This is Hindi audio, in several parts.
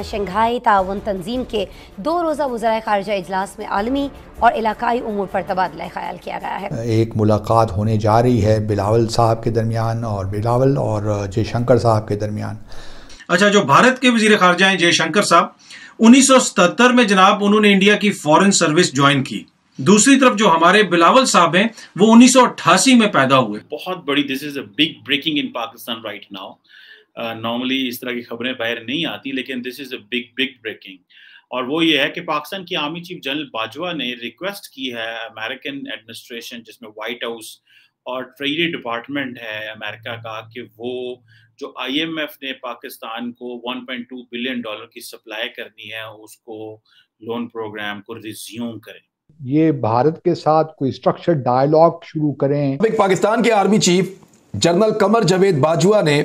शंघाई ताउन तंजीम के 2 रोज़ा वज़राए ख़ारिजा इजलास में आलमी और इलाकाई उमूर पर तबादला ख्याल किया गया है। एक मुलाकात होने जा रही है बिलावल साहब के दरमियान और बिलावल और जयशंकर साहब के दरमियान। अच्छा, जो भारत के वज़ीर ख़ारिजा हैं जयशंकर साहब, 1977 में जनाब उन्होंने इंडिया की फॉरेन सर्विस ज्वाइन की। दूसरी तरफ जो हमारे बिलावल साहब हैं वो 1988 में पैदा हुए। बहुत बड़ी, this is a big breaking in Pakistan right now. Normally इस तरह की खबरें बाहर नहीं आती, लेकिन this is a big breaking. और वो ये है कि पाकिस्तान की आर्मी चीफ जनरल बाजवा ने रिक्वेस्ट की है अमेरिकन एडमिनिस्ट्रेशन, जिसमें व्हाइट हाउस और ट्रेजरी डिपार्टमेंट है अमेरिका का, कि वो जो IMF ने पाकिस्तान को $1.2 बिलियन की सप्लाई करनी है, उसको लोन प्रोग्राम को रिज्यूम करें। ये भारत के साथ कोई स्ट्रक्चर्ड डायलॉग शुरू करें। पाकिस्तान के army chief general Qamar Javed Bajwa ने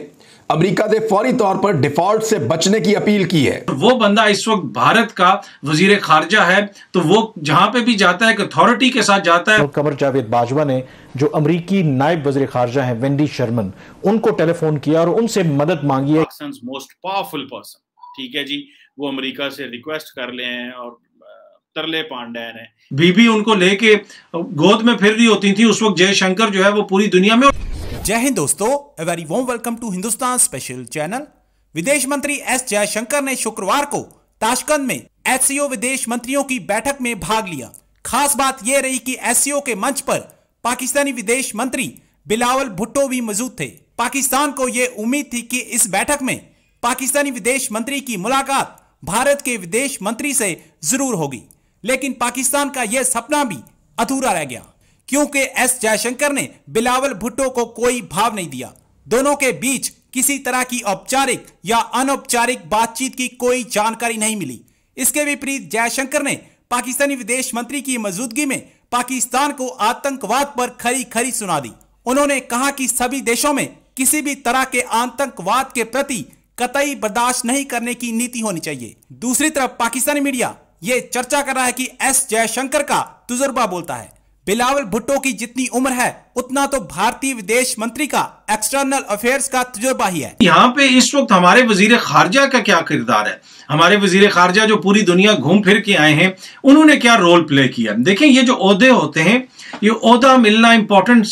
अमेरिका से फौरी तौर पर डिफॉल्ट से बचने की अपील की है। वो बंदा इस वक्त भारत का वजीर खारजा है, तो वो जहां पे भी जाता है अथॉरिटी के साथ जाता है। कमर जावेद बाजवा ने जो अमरीकी नायब वजीर खारजा हैं वेंडी शर्मन, उनको टेलीफोन किया और उनसे मदद मांगी है। पाकिस्तान मोस्ट पावरफुल पर्सन, ठीक है जी, वो अमेरिका से रिक्वेस्ट कर ले हैं और तरले पांडेन है। बीबी उनको लेके गोद में फिर रही होती थी उस वक्त जयशंकर जो है वो पूरी दुनिया में। जय हिंद दोस्तों, a very warm welcome to Hindustan special channel. विदेश मंत्री एस जयशंकर ने शुक्रवार को ताशकंद में SCO विदेश मंत्रियों की बैठक में भाग लिया। खास बात यह रही कि SCO के मंच पर पाकिस्तानी विदेश मंत्री बिलावल भुट्टो भी मौजूद थे। पाकिस्तान को यह उम्मीद थी कि इस बैठक में पाकिस्तानी विदेश मंत्री की मुलाकात भारत के विदेश मंत्री से जरूर होगी, लेकिन पाकिस्तान का यह सपना भी अधूरा रह गया, क्योंकि एस जयशंकर ने बिलावल भुट्टो को कोई भाव नहीं दिया। दोनों के बीच किसी तरह की औपचारिक या अनौपचारिक बातचीत की कोई जानकारी नहीं मिली। इसके विपरीत जयशंकर ने पाकिस्तानी विदेश मंत्री की मौजूदगी में पाकिस्तान को आतंकवाद पर खरी खरी सुना दी। उन्होंने कहा कि सभी देशों में किसी भी तरह के आतंकवाद के प्रति कतई बर्दाश्त नहीं करने की नीति होनी चाहिए। दूसरी तरफ पाकिस्तानी मीडिया ये चर्चा कर रहा है कि एस जयशंकर का तजुर्बा बोलता है। बिलावल भुट्टो की जितनी उम्र है उतना तो भारतीय विदेश मंत्री का एक्सटर्नल अफेयर्स का तजुर्बा ही है। यहाँ पे इस वक्त हमारे वजीर खारजा का क्या किरदार है? हमारे वजीर खारजा जो पूरी दुनिया घूम फिर के आए हैं, उन्होंने क्या रोल प्ले किया? देखें, ये जो ओहदे होते हैं, ये ओहदा मिलना इंपॉर्टेंट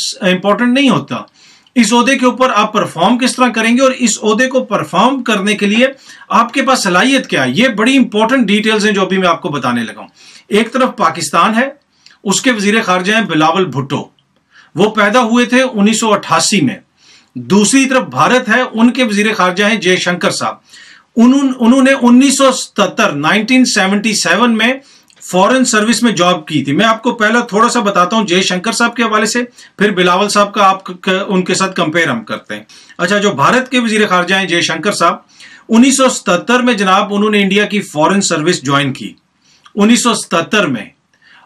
नहीं होता। इस ओहदे के ऊपर आप परफॉर्म किस तरह करेंगे और इस ओहदे को परफॉर्म करने के लिए आपके पास सलाहियत क्या है, ये बड़ी इंपॉर्टेंट डिटेल्स हैं जो अभी मैं आपको बताने लगा हूं। एक तरफ पाकिस्तान है, उसके वजीर खारजा हैं बिलावल भुट्टो, वो पैदा हुए थे 1988 में। दूसरी तरफ भारत है, उनके वजीर खारजा हैं जयशंकर साहब। उन्होंने 1977 में फॉरेन सर्विस में जॉब की थी। मैं आपको पहले थोड़ा सा बताता हूं जयशंकर साहब के हवाले से, फिर बिलावल साहब का आप उनके साथ कंपेयर हम करते हैं। अच्छा, जो भारत के वजीर खारजा हैं जयशंकर साहब, 1977 में जनाब उन्होंने इंडिया की फॉरेन सर्विस ज्वाइन की 1977 में,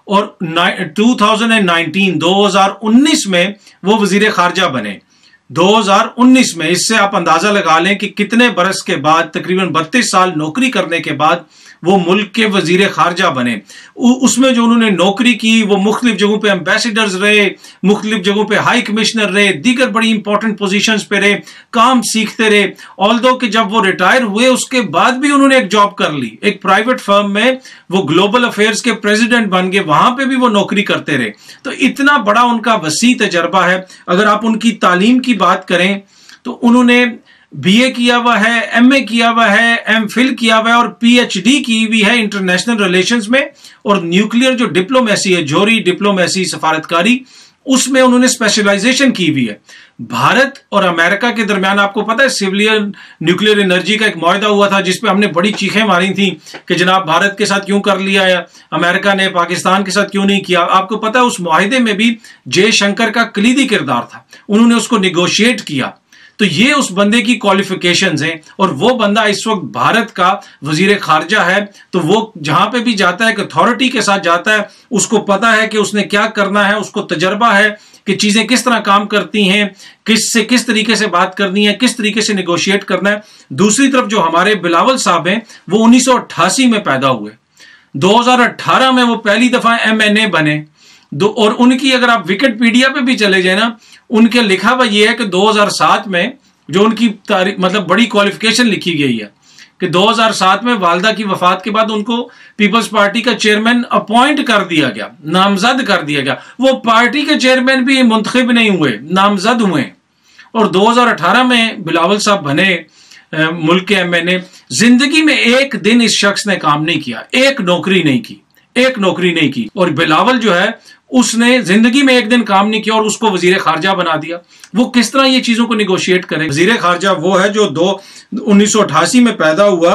और 2019 में वो वजीर खारजा बने 2019 में। इससे आप अंदाजा लगा लें कि कितने बरस के बाद, तकरीबन 32 साल नौकरी करने के बाद वो मुल्क के वजीर खारजा बने। उसमें जो उन्होंने नौकरी की वो मुख्तलिफ जगहों पे एम्बेसडर्स रहे, मुख्तलिफ जगहों पे हाई कमिश्नर रहे, दीगर बड़ी इंपॉर्टेंट पोजीशंस पे रहे, काम सीखते रहे। ऑल्दो कि जब वो रिटायर हुए उसके बाद भी उन्होंने एक जॉब कर ली, एक प्राइवेट फर्म में वो ग्लोबल अफेयर्स के प्रेसिडेंट बन गए, वहां पे भी वो नौकरी करते रहे। तो इतना बड़ा उनका वसी तजर्बा है। अगर आप उनकी तालीम की बात करें तो उन्होंने BA किया हुआ है, MA किया हुआ है, MPhil किया हुआ है और PhD की हुई है इंटरनेशनल रिलेशंस में, और न्यूक्लियर जो डिप्लोमेसी है, जोहरी डिप्लोमेसी, सफारतकारी, उसमें उन्होंने स्पेशलाइजेशन की हुई है। भारत और अमेरिका के दरमियान आपको पता है सिविलियन न्यूक्लियर एनर्जी का एक मुआहदा हुआ था, जिसपे हमने बड़ी चीखें मारी थी कि जनाब भारत के साथ क्यों कर लिया है, अमेरिका ने पाकिस्तान के साथ क्यों नहीं किया। आपको पता है उस मुआहदे में भी जयशंकर का कलीदी किरदार था, उन्होंने उसको निगोशिएट किया। तो ये उस बंदे की क्वालिफिकेशंस हैं, और वो बंदा इस वक्त भारत का वजीर खारजा है। तो वो जहां पे भी जाता है अथॉरिटी के साथ जाता है, उसको पता है कि उसने क्या करना है, उसको तजर्बा है कि चीजें किस तरह काम करती हैं, किस तरीके से बात करनी है, किस तरीके से निगोशिएट करना है। दूसरी तरफ जो हमारे बिलावल साहब हैं वो 1988 में पैदा हुए, 2018 में वो पहली दफा MNA बने। और उनकी अगर आप विकिपीडिया पे भी चले जाए ना, उनके लिखा हुआ ये है कि 2007 में जो उनकी मतलब बड़ी क्वालिफिकेशन लिखी गई है कि 2007 में वालदा की वफात के बाद उनको पीपल्स पार्टी का चेयरमैन अपॉइंट कर दिया गया, नामजद कर दिया गया। वो पार्टी के चेयरमैन भी मुंतखब नहीं हुए, नामजद हुए। और 2018 में बिलावल साहब बने मुल्क के एमएनए। जिंदगी में एक दिन इस शख्स ने काम नहीं किया, एक नौकरी नहीं की, एक नौकरी नहीं की। और बिलावल जो है उसने जिंदगी में एक दिन काम नहीं किया और उसको वजीर खारजा बना दिया। वो किस तरह ये चीजों को निगोशिएट करे? वजीर खारजा वो है जो 1988 में पैदा हुआ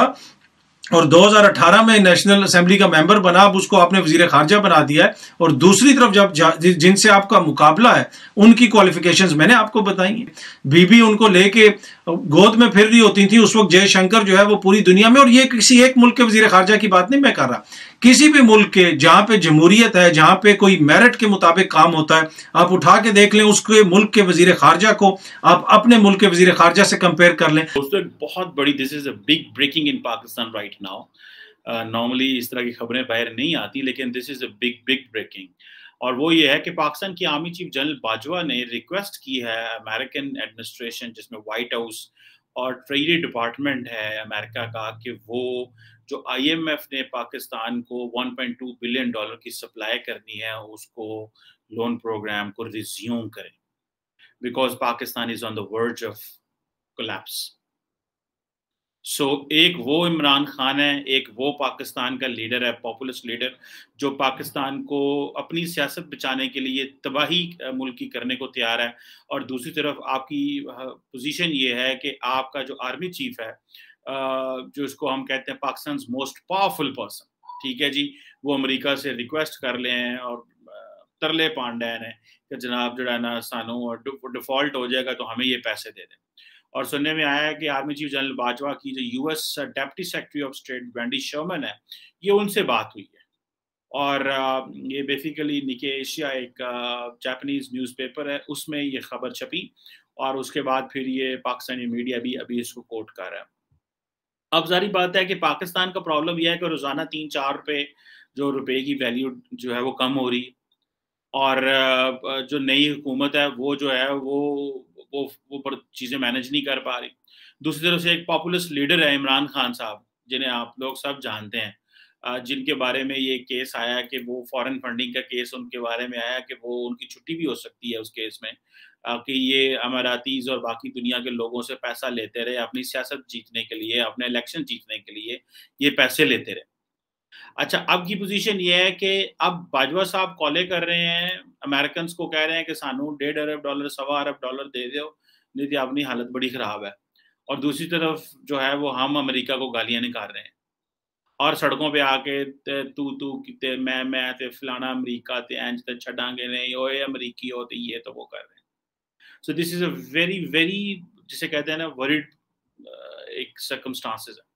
और 2018 में नेशनल असेंबली का मेंबर बना, अब उसको आपने वजीर खारजा बना दिया है। और दूसरी तरफ जब जिनसे आपका मुकाबला है उनकी क्वालिफिकेशंस मैंने आपको बताई हैं। बीबी उनको लेके गोद में फिर रही होती थी उस वक्त जयशंकर जो है वो पूरी दुनिया में। और ये किसी एक मुल्क के वजीर खारजा की बात नहीं मैं कर रहा, किसी भी मुल्क के जहां पे जमहूरियत है, जहां पे कोई मेरिट के मुताबिक काम होता है, आप उठा के देख लें उसके मुल्क के वजीर खारजा को, आप अपने मुल्क के वजीर खारजा से कंपेयर कर लें। दोस्तों बहुत बड़ी, this is a big breaking in Pakistan right now. Normally इस तरह की खबरें बाहर नहीं आती, लेकिन this is a big breaking. और वो ये है कि पाकिस्तान की आर्मी चीफ जनरल बाजवा ने रिक्वेस्ट की है अमेरिकन एडमिनिस्ट्रेशन, जिसमें व्हाइट हाउस और ट्रेजरी डिपार्टमेंट है अमेरिका का, कि वो जो IMF ने पाकिस्तान को $1.2 बिलियन की सप्लाई करनी है उसको लोन प्रोग्राम को रिज्यूम करें, because Pakistan is on the verge of collapse. So एक वो इमरान खान है, एक वो पाकिस्तान का लीडर है, पॉपुलिस्ट लीडर, जो पाकिस्तान को अपनी सियासत बचाने के लिए तबाही मुल्क की करने को तैयार है। और दूसरी तरफ आपकी पोजीशन ये है कि आपका जो आर्मी चीफ है, जो इसको हम कहते हैं पाकिस्तान मोस्ट पावरफुल पर्सन, ठीक है जी, वो अमेरिका से रिक्वेस्ट कर लें और तरले पांडेन है कि जनाब जो है ना सानू और डिफॉल्ट हो जाएगा तो हमें ये पैसे दे दें। और सुनने में आया है कि आर्मी चीफ जनरल बाजवा की जो US deputy secretary of state Wendy Sherman है, ये उनसे बात हुई है। और ये बेसिकली निके एशिया एक जापानीज न्यूज़पेपर है, उसमें ये खबर छपी और उसके बाद फिर ये पाकिस्तानी मीडिया भी अभी इसको कोट कर रहा है। अब जारी बात है कि पाकिस्तान का प्रॉब्लम यह है कि रोज़ाना 3-4 रुपये जो रुपए की वैल्यू जो है वो कम हो रही, और जो नई हुकूमत है वो जो है वो पर चीज़ें मैनेज नहीं कर पा रही। दूसरी तरफ से एक पॉपुलिस्ट लीडर है इमरान खान साहब, जिन्हें आप लोग सब जानते हैं, जिनके बारे में ये केस आया कि वो फॉरेन फंडिंग का केस उनके बारे में आया कि वो उनकी छुट्टी भी हो सकती है उस केस में, कि ये अमारातीज और बाकी दुनिया के लोगों से पैसा लेते रहे अपनी सियासत जीतने के लिए, अपने इलेक्शन जीतने के लिए ये पैसे लेते रहे। अच्छा, अब की पोजीशन ये है कि अब बाजवा साहब कॉले कर रहे हैं अमेरिकन को, कह रहे हैं कि सानू $1.5 अरब $1.25 अरब दे दो, नहीं तो अपनी हालत बड़ी खराब है। और दूसरी तरफ जो है वो हम अमेरिका को गालियां निकाल रहे हैं और सड़कों पे आके तू किते मैं ते फलाना अमेरिका ते इंज ते छड़ांगे नहीं, ओए अमेरिकी हो ते ये तो वो कर रहे हैं। So this is a very जिसे कहते हैं ना वरीड एक सर्कमस्टांसेस है।